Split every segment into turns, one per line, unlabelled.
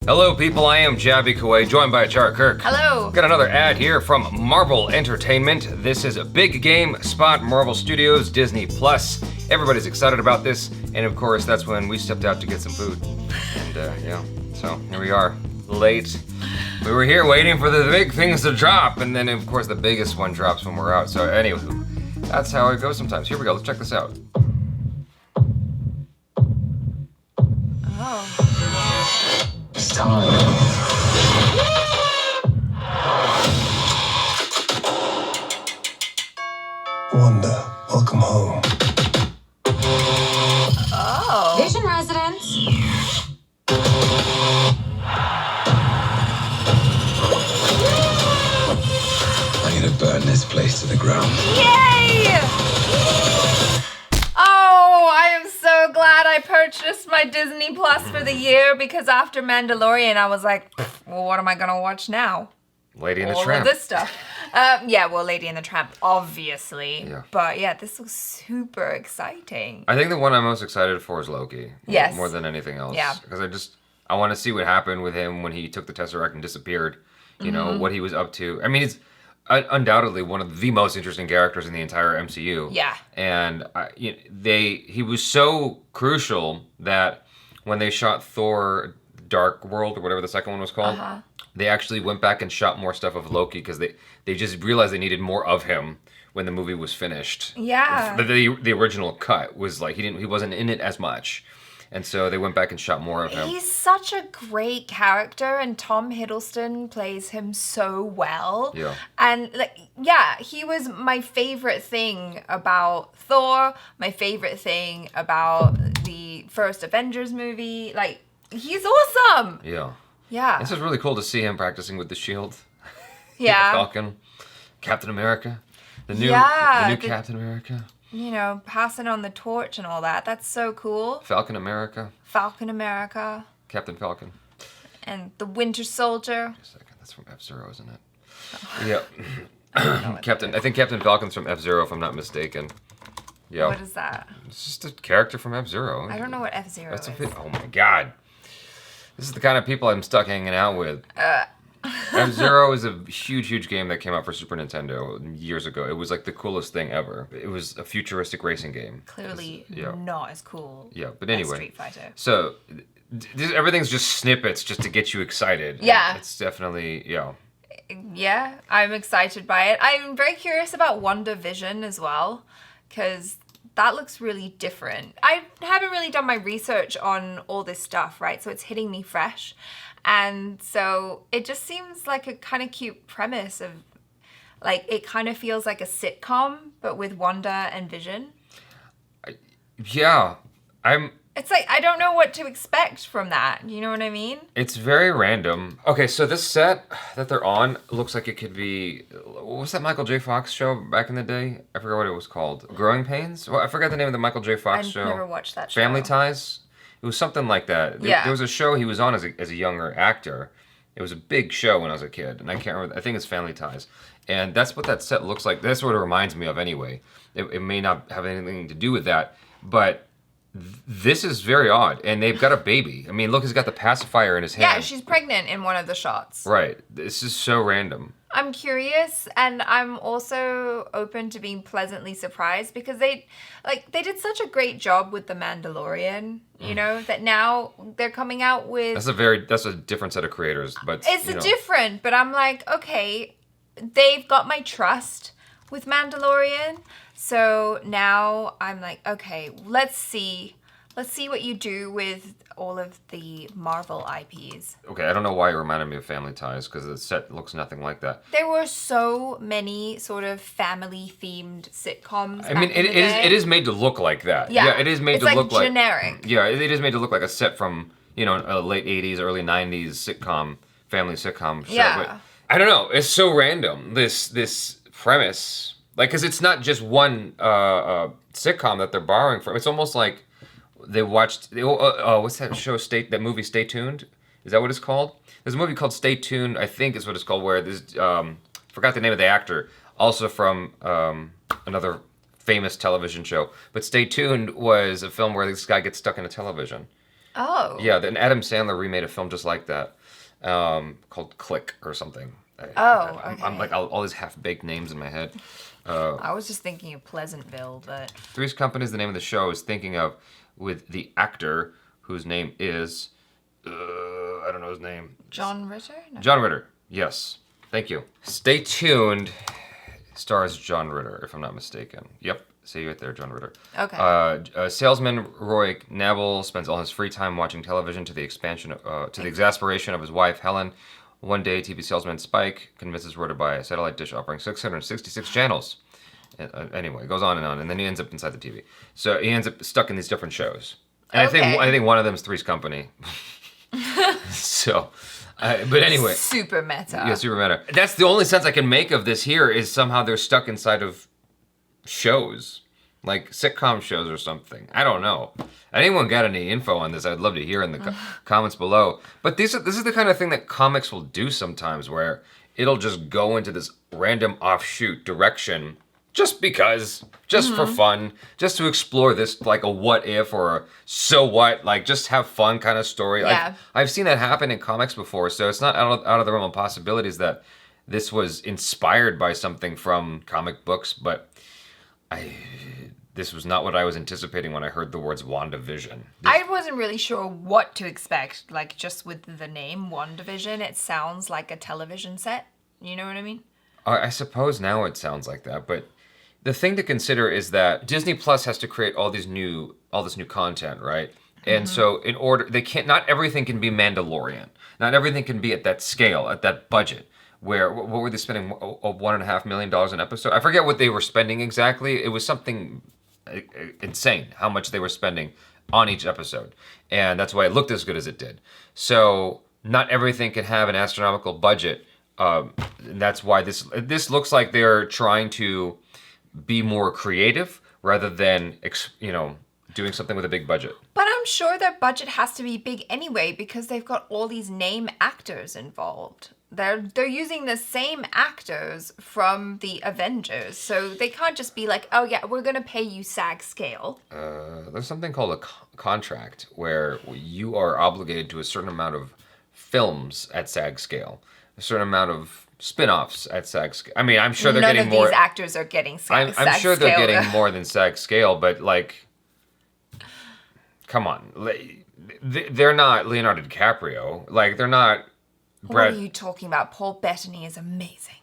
Hello people, I am Jaby Koay, joined by ACHARA KIRK.
Hello.
Got another ad here from Marvel Entertainment. This is a big game spot, Marvel Studios, Disney Plus. Everybody's excited about this, and of course that's when we stepped out to get some food. And yeah, so here we are, late. We were here waiting for the big things to drop, and then of course the biggest one drops when we're out. So anywho, that's how it goes sometimes. Here we go, let's check this out.
Oh.
It's time. Wanda, welcome home.
Oh.
Vision residents.
I'm gonna burn this place to the ground.
Yay! Oh, I am so glad I purchased my Disney Plus for the year because after Mandalorian, I was like, well, what am I gonna watch now?
Lady and the
All
Tramp.
of this stuff. Yeah, well, Lady and the Tramp, obviously.
Yeah.
But yeah, this was super exciting.
I think the one I'm most excited for is Loki.
Yes.
More than anything else.
Yeah.
Because I want to see what happened with him when he took the Tesseract and disappeared. You know, what he was up to. I mean, it's undoubtedly one of the most interesting characters in the entire MCU.
Yeah.
And he was so crucial that when they shot Thor Dark World, or whatever the second one was called, they actually went back and shot more stuff of Loki because they just realized they needed more of him when the movie was finished.
Yeah.
The original cut was like he wasn't in it as much. And so they went back and shot more of him.
He's such a great character, and Tom Hiddleston plays him so well.
Yeah.
And he was my favorite thing about Thor, my favorite thing about the first Avengers movie. Like, he's awesome.
Yeah.
Yeah.
This is really cool to see him practicing with the shield.
Yeah.
The Falcon, Captain America, the new Captain America.
You know, passing on the torch and all that. That's so cool.
Falcon America.
Falcon America.
Captain Falcon.
And the Winter Soldier.
Wait a second, that's from F-Zero, isn't it? Yeah. I think Captain Falcon's from F-Zero, if I'm not mistaken. Yeah.
What is that?
It's just a character from F-Zero.
I don't know what F-Zero is.
Oh my god. This is the kind of people I'm stuck hanging out with. F-Zero is a huge game that came out for Super Nintendo years ago. It was like the coolest thing ever. It was a futuristic racing game.
Clearly
Yeah.
not as cool
But
as
anyway.
Street Fighter.
So, everything's just snippets just to get you excited.
Yeah.
It's definitely,
Yeah, I'm excited by it. I'm very curious about WandaVision as well, because that looks really different. I haven't really done my research on all this stuff, right? So it's hitting me fresh. And so it just seems like a kind of cute premise of, like, it kind of feels like a sitcom, but with Wanda and Vision.
Yeah.
It's like, I don't know what to expect from that. You know what I mean?
It's very random. Okay, so this set that they're on looks like it could be, what was that Michael J. Fox show back in the day? I forgot what it was called. Growing Pains? Well, I forgot the name of the Michael J. Fox show.
I never watched that show.
Family Ties? It was something like that.
Yeah.
There was a show he was on as a younger actor. It was a big show when I was a kid, and I can't remember. I think it's Family Ties. And that's what that set looks like. That's what it reminds me of anyway. It may not have anything to do with that, but this is very odd. And they've got a baby. I mean, look, he's got the pacifier in his hand.
Yeah, she's pregnant in one of the shots.
Right. This is so random.
I'm curious, and I'm also open to being pleasantly surprised because they did such a great job with The Mandalorian, you know, that now they're coming out with...
That's a different set of creators, but...
It's different, but I'm like, okay, they've got my trust with Mandalorian, so now I'm like, okay, let's see what you do with all of the Marvel IPs.
Okay, I don't know why it reminded me of Family Ties, because the set looks nothing like that.
There were so many sort of family-themed sitcoms.
I mean, it is made to look like that. Yeah, it is made to look like...
generic.
Yeah, it is made to look like a set from, a late 80s, early 90s sitcom, family sitcom show.
Yeah.
But I don't know, it's so random, this premise. Like, because it's not just one sitcom that they're borrowing from. It's almost like they watched, what's that show, that movie Stay Tuned? Is that what it's called? There's a movie called Stay Tuned, I think is what it's called, where there's, forgot the name of the actor, also from another famous television show. But Stay Tuned was a film where this guy gets stuck in a television.
Oh.
Yeah, then Adam Sandler remade a film just like that, called Click or something.
Okay.
I'm like all these half-baked names in my head.
I was just thinking of Pleasantville, but...
Three's Company is the name of the show I was thinking of, with the actor whose name is... I don't know his name.
John Ritter? No.
John Ritter. Yes. Thank you. Stay Tuned stars John Ritter, if I'm not mistaken. Yep. See you right there, John Ritter.
Okay.
Salesman Roy Knabel spends all his free time watching television to the exasperation of his wife, Helen. One day, TV salesman Spike convinces Roy to buy a satellite dish offering 666 channels. Anyway, it goes on, and then he ends up inside the TV. So he ends up stuck in these different shows. And I think one of them is Three's Company. So, but anyway.
Super meta.
Yeah, super meta. That's the only sense I can make of this here is somehow they're stuck inside of shows. Like sitcom shows or something. I don't know. Anyone got any info on this? I'd love to hear in the comments below. But this is the kind of thing that comics will do sometimes, where it'll just go into this random offshoot direction just because, just for fun, just to explore this, like a what if or a so what, like just have fun kind of story.
Yeah.
I've seen that happen in comics before, so it's not out of the realm of possibilities that this was inspired by something from comic books, but this was not what I was anticipating when I heard the words WandaVision.
I wasn't really sure what to expect, like just with the name WandaVision, it sounds like a television set. You know what I mean?
I suppose now it sounds like that, but the thing to consider is that Disney Plus has to create all this new content, right? And so in order, not everything can be Mandalorian. Not everything can be at that scale, at that budget. Where, what were they spending, $1.5 million an episode? I forget what they were spending exactly. It was something insane how much they were spending on each episode. And that's why it looked as good as it did. So not everything can have an astronomical budget. And that's why this looks like they're trying to be more creative rather than, doing something with a big budget.
But I'm sure their budget has to be big anyway because they've got all these name actors involved. They're using the same actors from the Avengers, so they can't just be like, oh yeah, we're gonna pay you SAG scale.
There's something called a contract where you are obligated to a certain amount of films at SAG scale, a certain amount of spin-offs at SAG scale. I mean, I'm sure they're getting more.
None of these actors are getting SAG scale.
I'm sure they're getting more than SAG scale, but like, come on, they're not Leonardo DiCaprio. Like, they're not.
What are you talking about? Paul Bettany is amazing.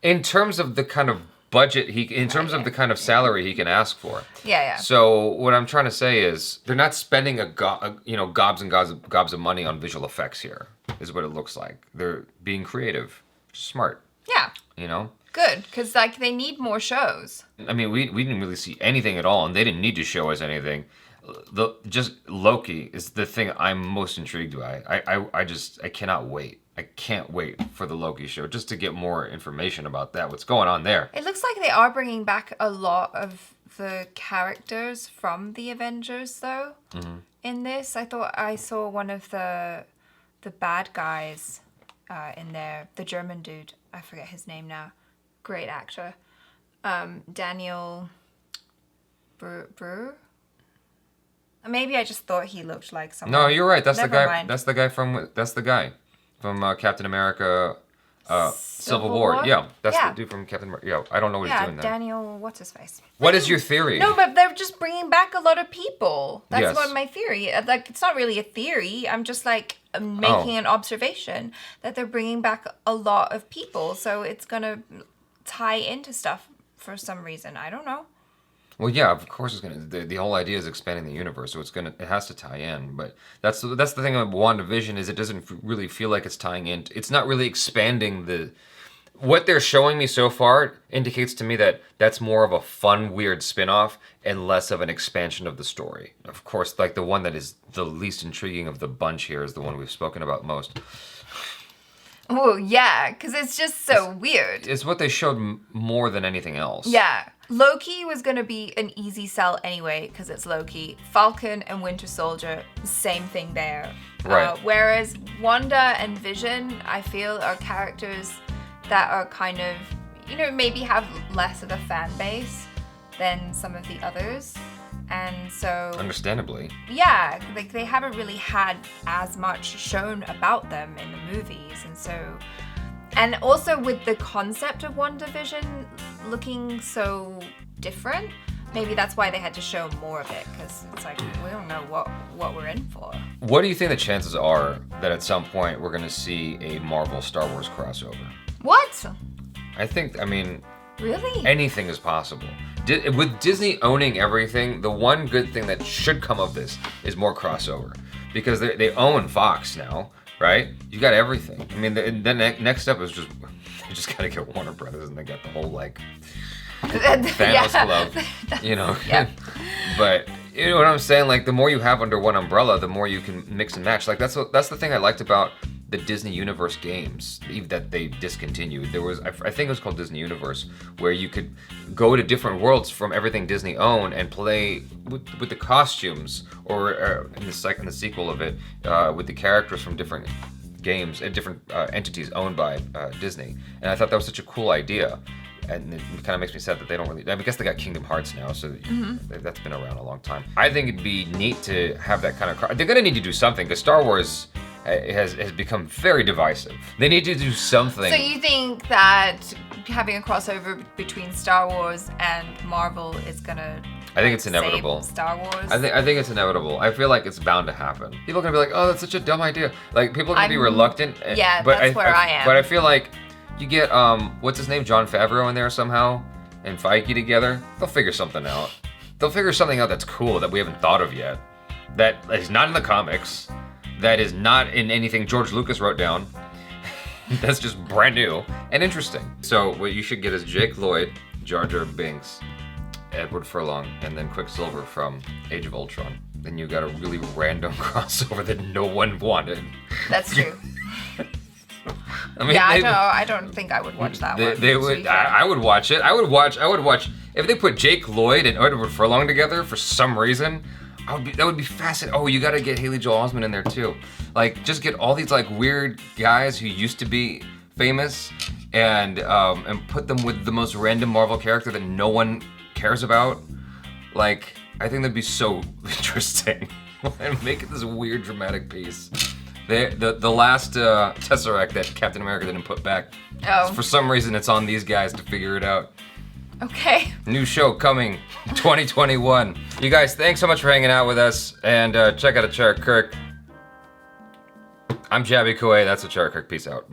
In terms of the kind of budget of the kind of salary he can ask for.
Yeah.
So what I'm trying to say is they're not spending gobs and gobs of money on visual effects here. Is what it looks like. They're being creative, smart.
Yeah. Good, because they need more shows.
I mean, we didn't really see anything at all, and they didn't need to show us anything. Just Loki is the thing I'm most intrigued by. I cannot wait. I can't wait for the Loki show just to get more information about that. What's going on there?
It looks like they are bringing back a lot of the characters from the Avengers, though. In this, I thought I saw one of the bad guys in there. The German dude. I forget his name now. Great actor. Daniel Brewer. Maybe I just thought he looked like someone.
No, you're right. That's
Never
the guy.
mind.
That's the guy from Captain America, Civil War. Yeah, that's the dude from Captain America. Yeah, I don't know what he's doing there.
Daniel, what's his face?
What is your theory?
No, but they're just bringing back a lot of people. That's
Yes.
what my theory. Like, it's not really a theory. I'm just making an observation that they're bringing back a lot of people. So it's gonna tie into stuff for some reason. I don't know.
Well, yeah, of course it's gonna. The whole idea is expanding the universe, so it has to tie in. But that's the thing about WandaVision is it doesn't really feel like it's tying in. It's not really expanding what they're showing me so far indicates to me that that's more of a fun, weird spin-off and less of an expansion of the story. Of course, the one that is the least intriguing of the bunch here is the one we've spoken about most.
Oh, yeah, because it's just so weird.
It's what they showed more than anything else.
Yeah. Loki was going to be an easy sell anyway, because it's Loki. Falcon and Winter Soldier, same thing there.
Right.
Whereas Wanda and Vision, I feel, are characters that are kind of, maybe have less of a fan base than some of the others. And so,
Understandably.
yeah, like they haven't really had as much shown about them in the movies. And so, and also with the concept of WandaVision looking so different, maybe that's why they had to show more of it, because it's like, we don't know what we're in for.
What do you think the chances are that at some point we're going to see a Marvel Star Wars crossover?
What?
I mean,
Really?
anything is possible. With Disney owning everything, the one good thing that should come of this is more crossover. Because they own Fox now, right? You got everything. I mean, the next step is just, you just got to get Warner Brothers and they got the whole, like, Thanos Club, you know?
Yeah.
But, you know what I'm saying? Like, the more you have under one umbrella, the more you can mix and match. Like, that's the thing I liked about the Disney Universe games that they discontinued. There was, I think it was called Disney Universe, where you could go to different worlds from everything Disney owned and play with the costumes, or in the sequel of it, with the characters from different games and different entities owned by Disney. And I thought that was such a cool idea. And it kind of makes me sad that they don't really. I guess they got Kingdom Hearts now, so that's been around a long time. I think it'd be neat to have that kind of. They're gonna need to do something, because Star Wars has become very divisive. They need to do something.
So you think that having a crossover between Star Wars and Marvel is gonna?
I think it's inevitable.
Save Star Wars.
I think it's inevitable. I feel like it's bound to happen. People are gonna be like, "Oh, that's such a dumb idea." Like, people are gonna be reluctant.
Yeah,
but
that's where I am.
But I feel like you get what's his name, Jon Favreau in there somehow, and Feige together. They'll figure something out. They'll figure something out that's cool that we haven't thought of yet. That is not in the comics. That is not in anything George Lucas wrote down. That's just brand new and interesting. So what you should get is Jake Lloyd, Jar Jar Binks, Edward Furlong, and then Quicksilver from Age of Ultron. Then you got a really random crossover that no one wanted.
That's true.
I mean,
yeah, I don't think I would watch that one.
They would. I would watch it. I would watch if they put Jake Lloyd and Edward Furlong together for some reason. That would be fascinating. Oh, you got to get Haley Joel Osment in there too. Like, just get all these like weird guys who used to be famous, and put them with the most random Marvel character that no one cares about. Like, I think that'd be so interesting. And make it this weird dramatic piece. The last Tesseract that Captain America didn't put back.
Oh.
For some reason, it's on these guys to figure it out.
Okay.
New show coming 2021. You guys, thanks so much for hanging out with us, and check out ACHARA KIRK. I'm Jaby Koay, that's ACHARA KIRK. Peace out.